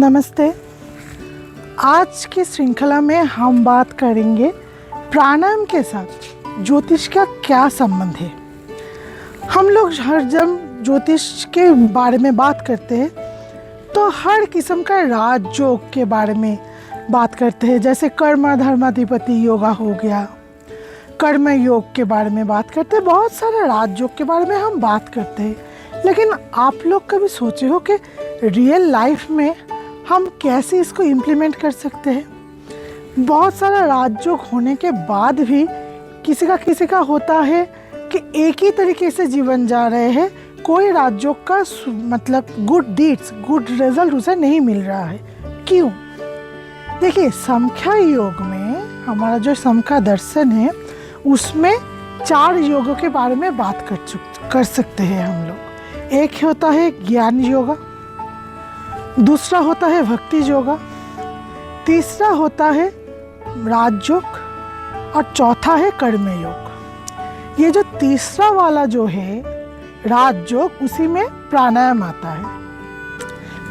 नमस्ते। आज की श्रृंखला में हम बात करेंगे प्राणायाम के साथ ज्योतिष का क्या संबंध है। हम लोग हर जब ज्योतिष के बारे में बात करते हैं तो हर किस्म का राजयोग के बारे में बात करते हैं, जैसे कर्म धर्माधिपति योगा हो गया, कर्म योग के बारे में बात करते हैं, बहुत सारे राजयोग के बारे में हम बात करते हैं। लेकिन आप लोग कभी सोचे हो कि रियल लाइफ में हम कैसे इसको इम्प्लीमेंट कर सकते हैं। बहुत सारा राजयोग होने के बाद भी किसी का होता है कि एक ही तरीके से जीवन जा रहे हैं, कोई राजयोग का मतलब गुड डीड्स, गुड रिजल्ट उसे नहीं मिल रहा है। क्यों? देखिए, सांख्य योग में हमारा जो सांख्य दर्शन है उसमें 4 योगों के बारे में बात कर सकते हैं हम लोग। एक होता है ज्ञान योगा, दूसरा होता है भक्ति योगा, तीसरा होता है राजयोग और चौथा है कर्म योग। ये जो तीसरा वाला जो है राजयोग, उसी में प्राणायाम आता है।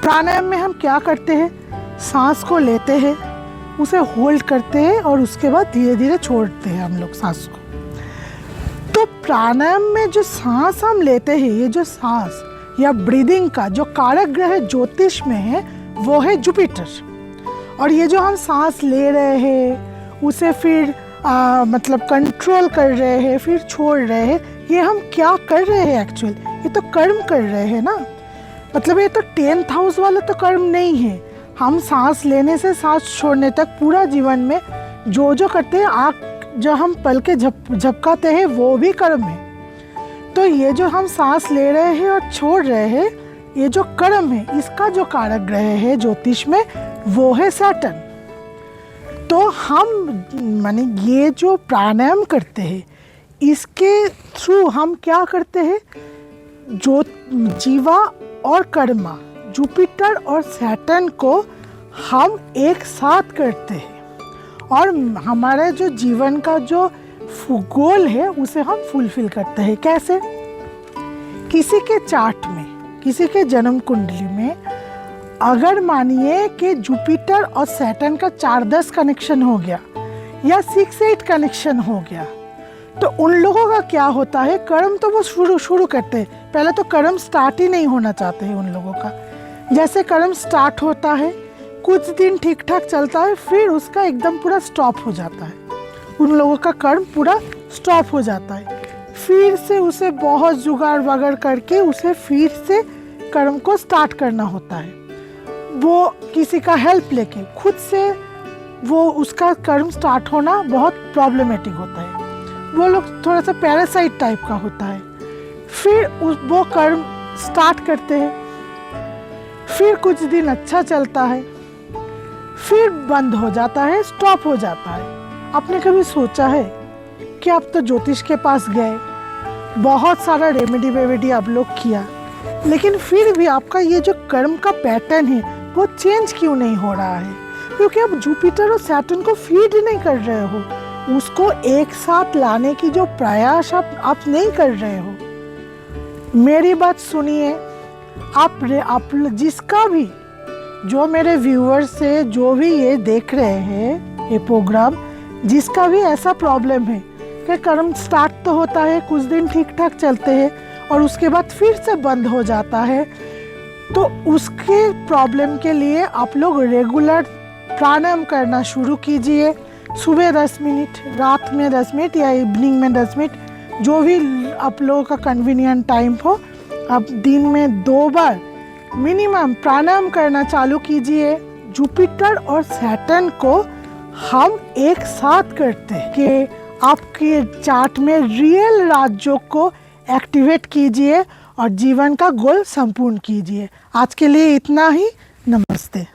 प्राणायाम में हम क्या करते हैं, सांस को लेते हैं, उसे होल्ड करते हैं और उसके बाद धीरे धीरे छोड़ते हैं हम लोग सांस को। तो प्राणायाम में जो सांस हम लेते हैं, ये जो सांस या ब्रीदिंग का जो कारक ग्रह ज्योतिष में है वो है जुपिटर। और ये जो हम सांस ले रहे हैं उसे फिर मतलब कंट्रोल कर रहे हैं, फिर छोड़ रहे हैं, ये हम क्या कर रहे हैं एक्चुअल? ये तो कर्म कर रहे हैं ना। मतलब ये तो 10th हाउस वाला तो कर्म नहीं है। हम सांस लेने से सांस छोड़ने तक पूरा जीवन में जो करते हैं, आँख जो हम पल के झपकाते हैं वो भी कर्म है। तो ये जो हम सांस ले रहे हैं और छोड़ रहे हैं, ये जो कर्म है, इसका जो कारक ग्रह है ज्योतिष में वो है सैटर्न। तो हम माने ये जो प्राणायाम करते हैं इसके थ्रू हम क्या करते हैं, जो जीवा और कर्मा, जुपिटर और सैटर्न को हम एक साथ करते हैं और हमारे जो जीवन का जो गोल है उसे हम फुलफिल करते हैं। कैसे? किसी के चार्ट में, किसी के जन्म कुंडली में अगर मानिए कि जुपिटर और सैटर्न का 4-10 कनेक्शन हो गया या 6-8 कनेक्शन हो गया, तो उन लोगों का क्या होता है, कर्म तो वो शुरू करते हैं। पहले तो कर्म स्टार्ट ही नहीं होना चाहते हैं उन लोगों का। जैसे कर्म स्टार्ट होता है, कुछ दिन ठीक ठाक चलता है, फिर उसका एकदम पूरा स्टॉप हो जाता है। उन लोगों का कर्म पूरा स्टॉप हो जाता है। फिर से उसे बहुत जुगाड़ वगड़ करके उसे फिर से कर्म को स्टार्ट करना होता है। वो किसी का हेल्प लेके खुद से वो उसका कर्म स्टार्ट होना बहुत प्रॉब्लमेटिक होता है। वो लोग थोड़ा सा पैरासाइट टाइप का होता है। फिर वो कर्म स्टार्ट करते हैं, फिर कुछ दिन अच्छा चलता है, फिर बंद हो जाता है, स्टॉप हो जाता है। आपने कभी सोचा है कि आप तो ज्योतिष के पास गए, बहुत सारा रेमेडी आप लोग किया, लेकिन फिर भी आपका ये जो कर्म का पैटर्न है वो चेंज क्यों नहीं हो रहा है? क्योंकि आप जुपिटर और सैटर्न को फीड नहीं कर रहे हो, उसको एक साथ लाने की जो प्रयास आप नहीं कर रहे हो। मेरी बात सुनिए, आप जिसका भी, जो मेरे व्यूअर्स से जो भी ये देख रहे हैं ये प्रोग्राम, जिसका भी ऐसा प्रॉब्लम है कि कर्म स्टार्ट तो होता है, कुछ दिन ठीक ठाक चलते हैं और उसके बाद फिर से बंद हो जाता है, तो उसके प्रॉब्लम के लिए आप लोग रेगुलर प्राणायाम करना शुरू कीजिए। सुबह 10 मिनट, रात में 10 मिनट या इवनिंग में 10 मिनट, जो भी आप लोगों का कन्वीनियंट टाइम हो, आप दिन में 2 बार मिनिमम प्राणायाम करना चालू कीजिए। जुपिटर और सैटर्न को हम एक साथ करते हैं कि आपके चार्ट में रियल राजयोग को एक्टिवेट कीजिए और जीवन का गोल संपूर्ण कीजिए। आज के लिए इतना ही। नमस्ते।